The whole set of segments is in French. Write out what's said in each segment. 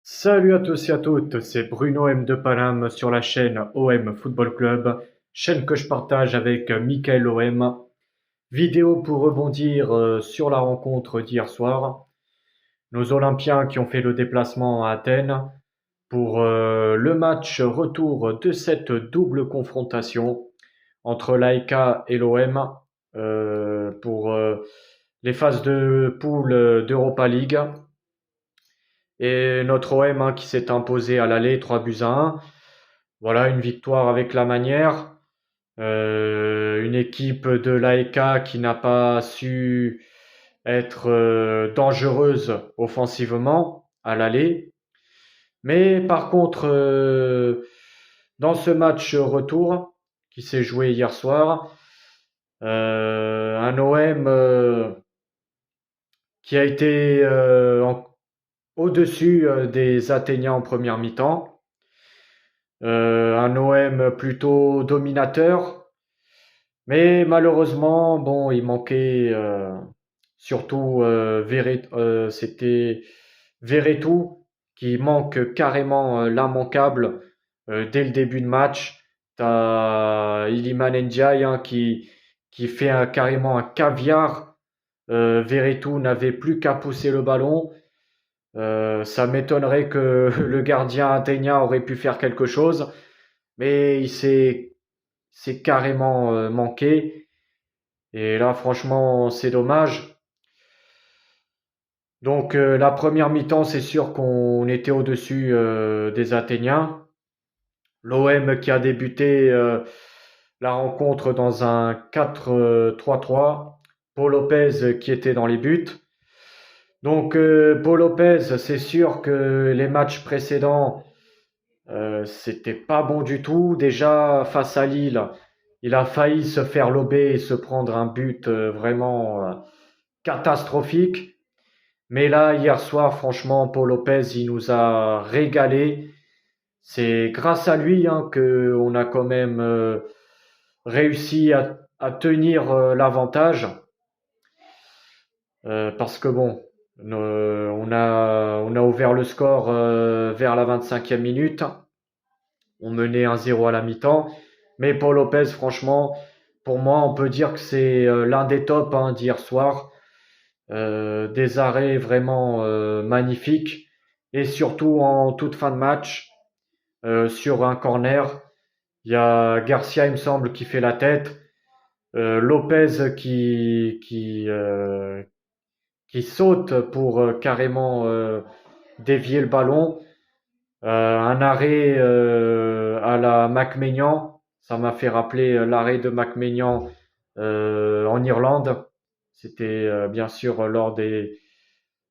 Salut à tous et à toutes, c'est Bruno M de Paname sur la chaîne OM Football Club, chaîne que je partage avec Michael OM. Vidéo pour rebondir sur la rencontre d'hier soir. Nos Olympiens qui ont fait le déplacement à Athènes pour le match retour de cette double confrontation entre l'AEK et l'OM pour les phases de poule d'Europa League. Et notre OM qui s'est imposé à l'aller 3-1. Voilà, une victoire avec la manière. Une équipe de l'AEK qui n'a pas su être dangereuse offensivement à l'aller. Mais par contre, dans ce match retour qui s'est joué hier soir, un OM qui a été au-dessus des Athéniens en première mi-temps. Un OM plutôt dominateur, mais malheureusement, bon, il manquait surtout c'était Verretou qui manque carrément l'immanquable dès le début de match. T'as Iliman Ndiaye qui fait carrément un caviar. Verretou n'avait plus qu'à pousser le ballon. Ça m'étonnerait que le gardien athénien aurait pu faire quelque chose, mais c'est carrément manqué. Et là, franchement, c'est dommage. Donc, la première mi-temps, c'est sûr qu'on était au-dessus des Athéniens. L'OM qui a débuté la rencontre dans un 4-3-3. Paul Lopez qui était dans les buts. Donc, Paul Lopez, c'est sûr que les matchs précédents, c'était pas bon du tout. Déjà, face à Lille, il a failli se faire lober et se prendre un but vraiment catastrophique. Mais là, hier soir, franchement, Paul Lopez, il nous a régalé. C'est grâce à lui que on a quand même réussi à tenir l'avantage. Parce que bon, on a ouvert le score vers la 25e minute. On menait 1-0 à la mi-temps. Mais Paul Lopez, franchement, pour moi, on peut dire que c'est l'un des tops d'hier soir. Des arrêts vraiment magnifiques. Et surtout en toute fin de match, sur un corner, il y a Garcia, il me semble, qui fait la tête. Lopez qui saute pour carrément dévier le ballon. Un arrêt à la McMaignan, ça m'a fait rappeler l'arrêt de McMaignan en Irlande. C'était bien sûr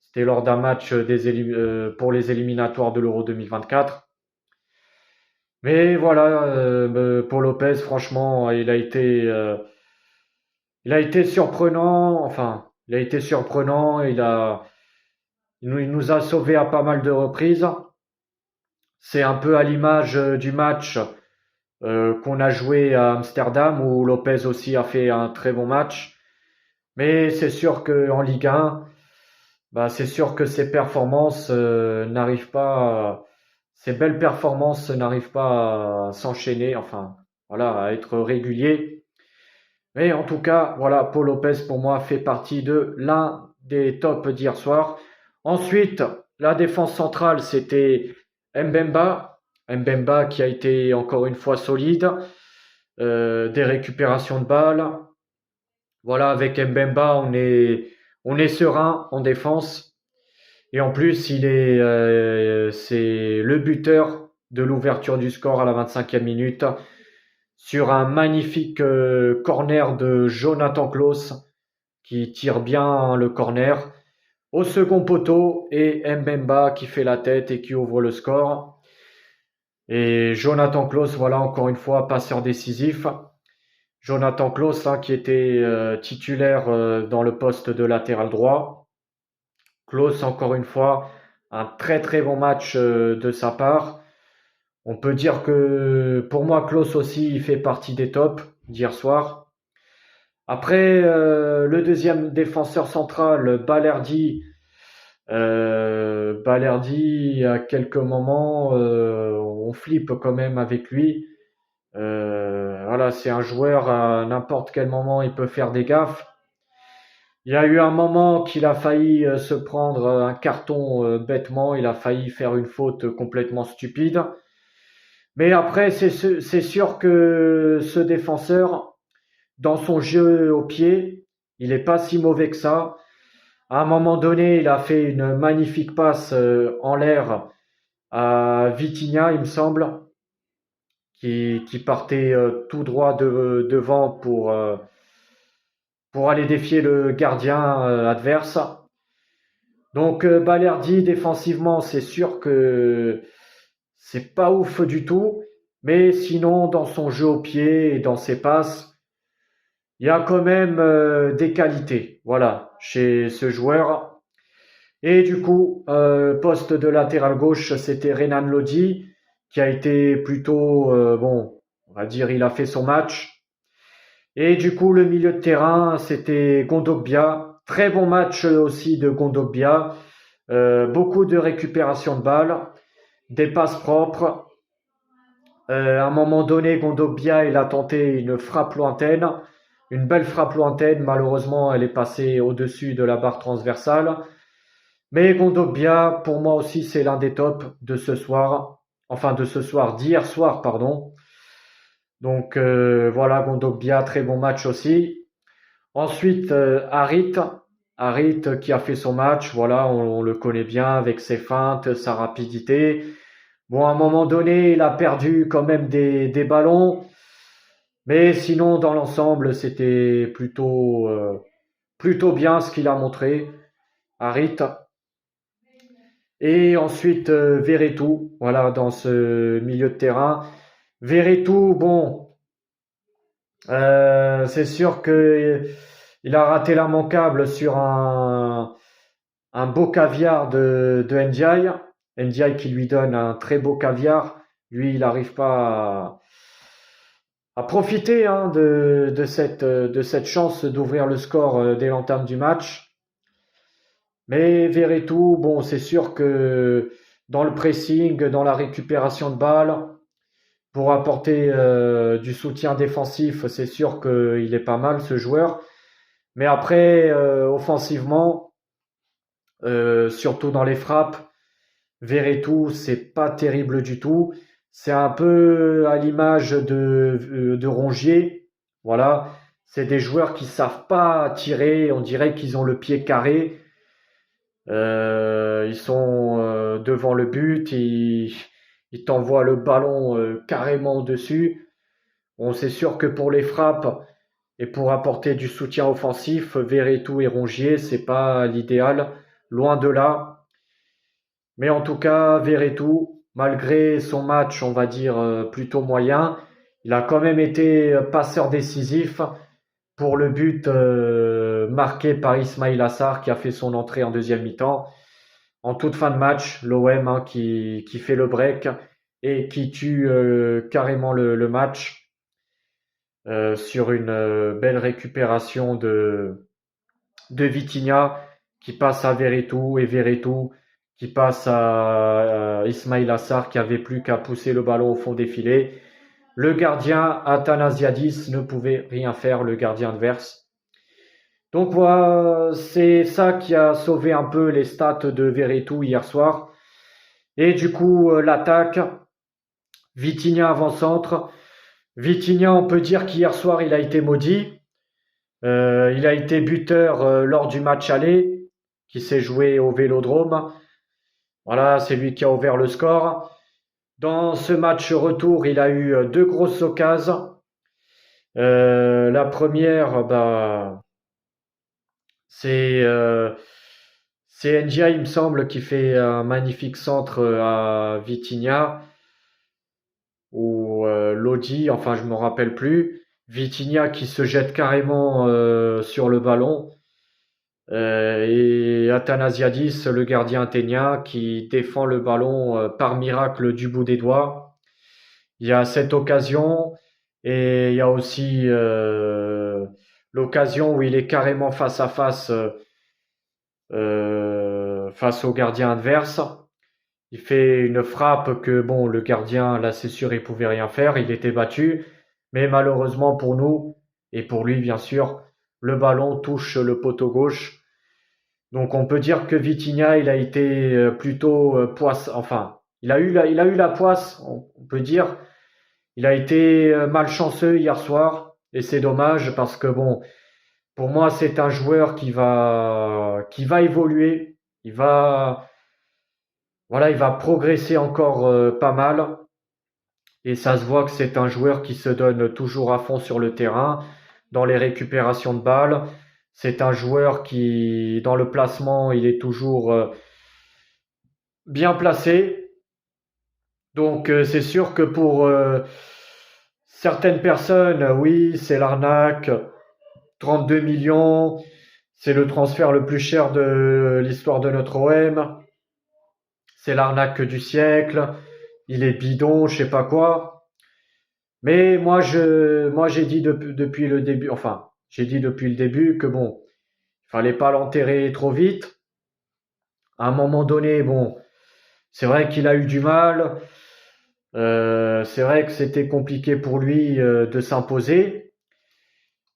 c'était lors d'un match pour les éliminatoires de l'Euro 2024. Mais voilà, Paul Lopez, franchement, il a été surprenant. Enfin, il a été surprenant. Il nous a sauvés à pas mal de reprises. C'est un peu à l'image du match qu'on a joué à Amsterdam où Lopez aussi a fait un très bon match. Mais c'est sûr qu'en Ligue 1, bah, c'est sûr que ces belles performances n'arrivent pas à s'enchaîner, enfin, voilà, à être réguliers. Mais en tout cas, voilà, Paul Lopez pour moi fait partie de l'un des tops d'hier soir. Ensuite, la défense centrale, c'était Mbemba. Mbemba qui a été encore une fois solide. Des récupérations de balles. Voilà, avec Mbemba, on est serein en défense. Et en plus, c'est le buteur de l'ouverture du score à la 25e minute sur un magnifique corner de Jonathan Klaus qui tire bien le corner au second poteau et Mbemba qui fait la tête et qui ouvre le score. Et Jonathan Klaus, voilà encore une fois, passeur décisif. Jonathan Klaus qui était titulaire dans le poste de latéral droit. Klaus, encore une fois, un très très bon match de sa part. On peut dire que pour moi, Klaus aussi, il fait partie des tops d'hier soir. Après, le deuxième défenseur central, Balerdi, Balerdi, à quelques moments, on flippe quand même avec lui. Voilà, c'est un joueur à n'importe quel moment, il peut faire des gaffes. Il y a eu un moment qu'il a failli se prendre un carton bêtement, il a failli faire une faute complètement stupide. Mais après, c'est sûr que ce défenseur, dans son jeu au pied, il est pas si mauvais que ça. À un moment donné, il a fait une magnifique passe en l'air à Vitinha, il me semble, qui partait tout droit devant pour aller défier le gardien adverse. Donc Balerdi, défensivement, c'est sûr que c'est pas ouf du tout, mais sinon, dans son jeu au pied et dans ses passes, il y a quand même des qualités, voilà, chez ce joueur. Et du coup, poste de latéral gauche, c'était Renan Lodi, qui a été plutôt, bon, on va dire, il a fait son match. Et du coup, le milieu de terrain, c'était Gondogbia. Très bon match aussi de Gondogbia. Beaucoup de récupération de balles, des passes propres. À un moment donné, Gondogbia, il a tenté une frappe lointaine, une belle frappe lointaine. Malheureusement, elle est passée au-dessus de la barre transversale. Mais Gondogbia, pour moi aussi, c'est l'un des tops de ce soir. Enfin, de ce soir, d'hier soir, pardon. Donc voilà, Gondogbia, très bon match aussi. Ensuite, Harit qui a fait son match, voilà, on le connaît bien avec ses feintes, sa rapidité. Bon, à un moment donné, il a perdu quand même des ballons, mais sinon, dans l'ensemble, c'était plutôt bien ce qu'il a montré, Harit. Et ensuite, Verretou, voilà, dans ce milieu de terrain. Verretou, bon, c'est sûr que il a raté l'immanquable sur un beau caviar de Ndiaye. Ndiaye qui lui donne un très beau caviar. Lui, il n'arrive pas à profiter hein, de cette chance d'ouvrir le score dès l'entame du match. Mais Verretou, bon, c'est sûr que dans le pressing, dans la récupération de balles, pour apporter du soutien défensif, c'est sûr qu'il est pas mal ce joueur. Mais après, offensivement, surtout dans les frappes, Verretou, c'est pas terrible du tout. C'est un peu à l'image de Rongier. Voilà, c'est des joueurs qui savent pas tirer. On dirait qu'ils ont le pied carré. Ils sont devant le but, ils t'envoient le ballon carrément au-dessus. Bon, c'est sûr que pour les frappes et pour apporter du soutien offensif, Verretou et Rongier, c'est pas l'idéal, loin de là. Mais en tout cas, Verretou, malgré son match, on va dire plutôt moyen, il a quand même été passeur décisif pour le but marqué par Ismail Assar qui a fait son entrée en deuxième mi-temps. En toute fin de match, l'OM hein, qui fait le break et qui tue carrément le match sur une belle récupération de Vitinha qui passe à Verretou et Verretou qui passe à Ismail Assar qui avait plus qu'à pousser le ballon au fond des filets. Le gardien Athanasiadis ne pouvait rien faire, le gardien adverse. Donc voilà, c'est ça qui a sauvé un peu les stats de Verretou hier soir. Et du coup, l'attaque, Vitinha avant-centre. Vitinha, on peut dire qu'hier soir, il a été maudit. Il a été buteur lors du match aller qui s'est joué au Vélodrome. Voilà, c'est lui qui a ouvert le score. Dans ce match retour, il a eu deux grosses occasions. La première, bah, c'est c'est Ndiaye, il me semble, qui fait un magnifique centre à Vitinha ou Lodi, enfin je me rappelle plus. Vitinha qui se jette carrément sur le ballon et Athanasiadis, le gardien athénien, qui défend le ballon par miracle du bout des doigts. Il y a cette occasion et il y a aussi l'occasion où il est carrément face à face face au gardien adverse. Il fait une frappe que, bon, le gardien, là, c'est sûr, il pouvait rien faire. Il était battu. Mais malheureusement pour nous, et pour lui, bien sûr, le ballon touche le poteau gauche. Donc, on peut dire que Vitinha, il a été plutôt poisse. Enfin, il a eu la poisse, on peut dire. Il a été malchanceux hier soir. Et c'est dommage parce que, bon, pour moi, c'est un joueur qui va évoluer. Il va, voilà, il va progresser encore pas mal. Et ça se voit que c'est un joueur qui se donne toujours à fond sur le terrain, dans les récupérations de balles. C'est un joueur qui, dans le placement, il est toujours bien placé. Donc c'est sûr que pour certaines personnes, oui, c'est l'arnaque. 32 millions, c'est le transfert le plus cher de l'histoire de notre OM. C'est l'arnaque du siècle. Il est bidon, je sais pas quoi. Mais moi j'ai dit depuis le début, enfin, j'ai dit depuis le début que bon, il fallait pas l'enterrer trop vite. À un moment donné, bon, c'est vrai qu'il a eu du mal. C'est vrai que c'était compliqué pour lui de s'imposer.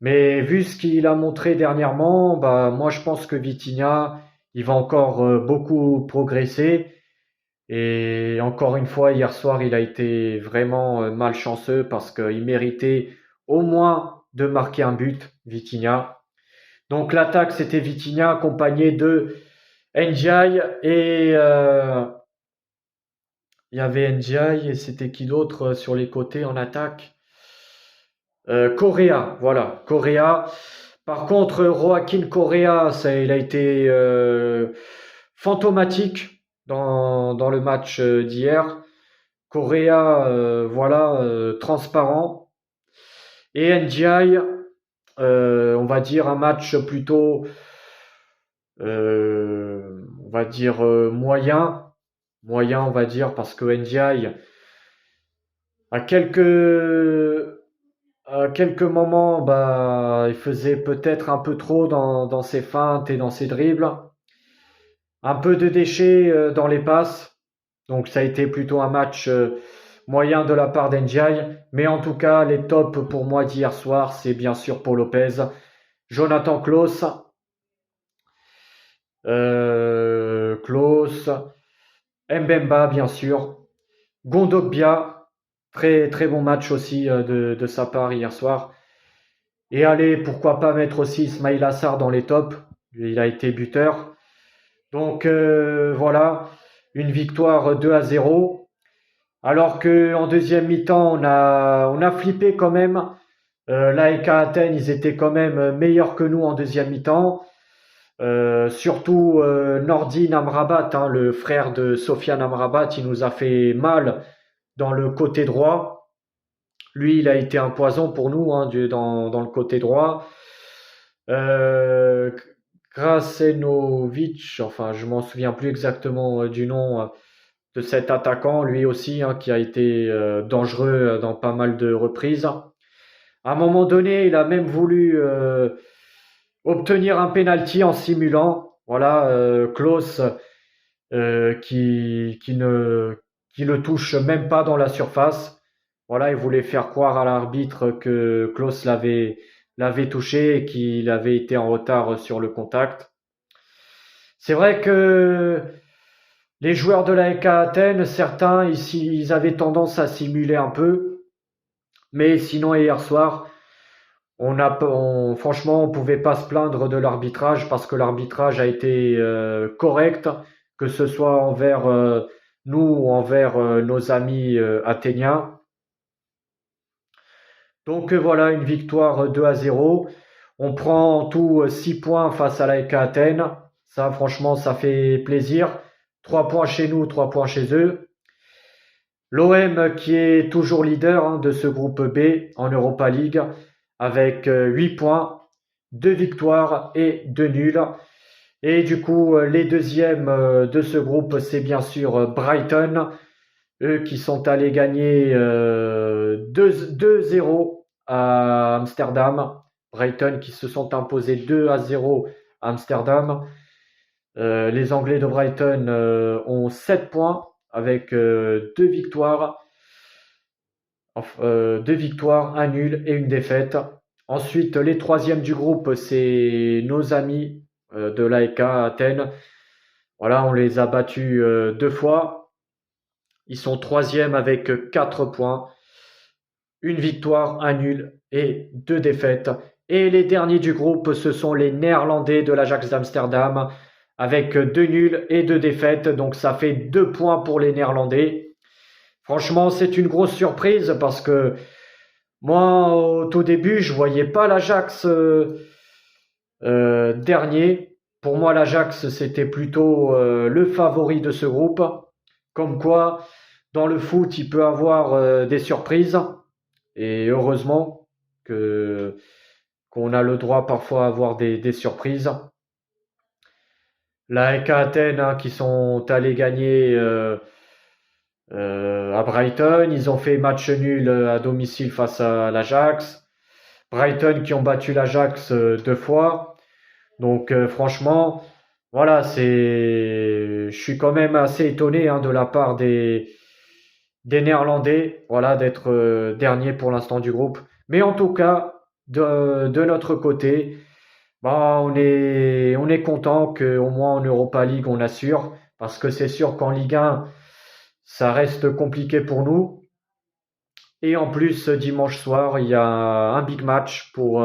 Mais vu ce qu'il a montré dernièrement, bah moi je pense que Vitinha, il va encore beaucoup progresser. Et encore une fois, hier soir, il a été vraiment malchanceux parce qu'il méritait au moins de marquer un but, Vitinha. Donc l'attaque, c'était Vitinha accompagné de Ndiaye et il y avait Ndiaye et c'était qui d'autre sur les côtés en attaque? Correa, voilà, Correa. Par contre, Joaquin Correa, il a été fantomatique dans le match d'hier. Correa, voilà, transparent. Et Ndiaye, on va dire un match plutôt, on va dire moyen. Moyen, on va dire, parce que Ndiaye, à quelques moments, bah, il faisait peut-être un peu trop dans ses feintes et dans ses dribbles. Un peu de déchets dans les passes. Donc ça a été plutôt un match moyen de la part d'Ndiaye. Mais en tout cas, les tops pour moi d'hier soir, c'est bien sûr Paul Lopez, Jonathan Klaus, Klaus, Mbemba bien sûr, Gondogbia, très très bon match aussi de sa part hier soir. Et allez, pourquoi pas mettre aussi Ismail Assar dans les tops. Il a été buteur. Donc voilà, une victoire 2-0. Alors que en deuxième mi-temps, on a flippé quand même. L'AEK Athènes, ils étaient quand même meilleurs que nous en deuxième mi-temps. Surtout Nordin Amrabat, hein, le frère de Sofiane Amrabat, il nous a fait mal dans le côté droit. Lui, il a été un poison pour nous hein, dans le côté droit. Euh, Krasenovic, enfin, je m'en souviens plus exactement du nom de cet attaquant, lui aussi, hein, qui a été dangereux dans pas mal de reprises. À un moment donné, il a même voulu obtenir un penalty en simulant. Voilà, Klaus qui ne touche même pas dans la surface. Voilà, il voulait faire croire à l'arbitre que Klaus l'avait touché et qu'il avait été en retard sur le contact. C'est vrai que les joueurs de l'AEK Athènes, certains ici, ils avaient tendance à simuler un peu, mais sinon hier soir, franchement, on pouvait pas se plaindre de l'arbitrage parce que l'arbitrage a été correct, que ce soit envers nous ou envers nos amis athéniens. Donc voilà, une victoire 2-0. On prend en tout 6 points face à l'AEK Athènes. Ça, franchement, ça fait plaisir. 3 points chez nous, 3 points chez eux. L'OM qui est toujours leader hein, de ce groupe B en Europa League avec 8 points, 2 victoires et 2 nuls. Et du coup, les deuxièmes de ce groupe, c'est bien sûr Brighton, eux qui sont allés gagner 2-0 à Amsterdam. Brighton qui se sont imposés 2-0 à Amsterdam. Les Anglais de Brighton ont 7 points avec 2 victoires, 2 victoires, un nul et une défaite. Ensuite, les troisièmes du groupe, c'est nos amis de l'AEK Athènes. Voilà, on les a battus 2 fois. Ils sont troisièmes avec 4 points, une victoire, un nul et 2 défaites. Et les derniers du groupe, ce sont les Néerlandais de l'Ajax d'Amsterdam avec 2 nuls et 2 défaites. Donc ça fait 2 points pour les Néerlandais. Franchement, c'est une grosse surprise parce que moi, au tout début, je voyais pas l'Ajax dernier. Pour moi, l'Ajax, c'était plutôt le favori de ce groupe. Comme quoi, dans le foot, il peut avoir des surprises. Et heureusement que qu'on a le droit parfois à avoir des surprises. La AEK Athènes qui sont allés gagner à Brighton. Ils ont fait match nul à domicile face à l'Ajax. Brighton qui ont battu l'Ajax 2 fois. Donc franchement, voilà, je suis quand même assez étonné de la part des Néerlandais, voilà, d'être dernier pour l'instant du groupe. Mais en tout cas, de notre côté, bah, on est content qu'au moins en Europa League on assure, parce que c'est sûr qu'en Ligue 1, ça reste compliqué pour nous. Et en plus, dimanche soir, il y a un big match pour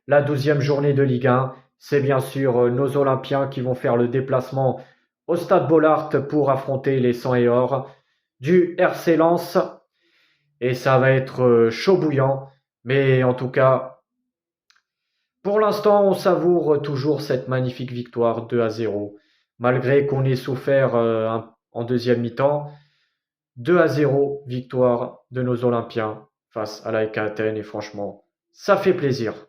la 12e journée de Ligue 1. C'est bien sûr nos Olympiens qui vont faire le déplacement au Stade Bollaert pour affronter les 100 et or du RC Lens. Et ça va être chaud bouillant. Mais en tout cas, pour l'instant, on savoure toujours cette magnifique victoire 2-0. Malgré qu'on ait souffert en deuxième mi-temps, 2-0, victoire de nos Olympiens face à l'AEK Athènes. Et franchement, ça fait plaisir.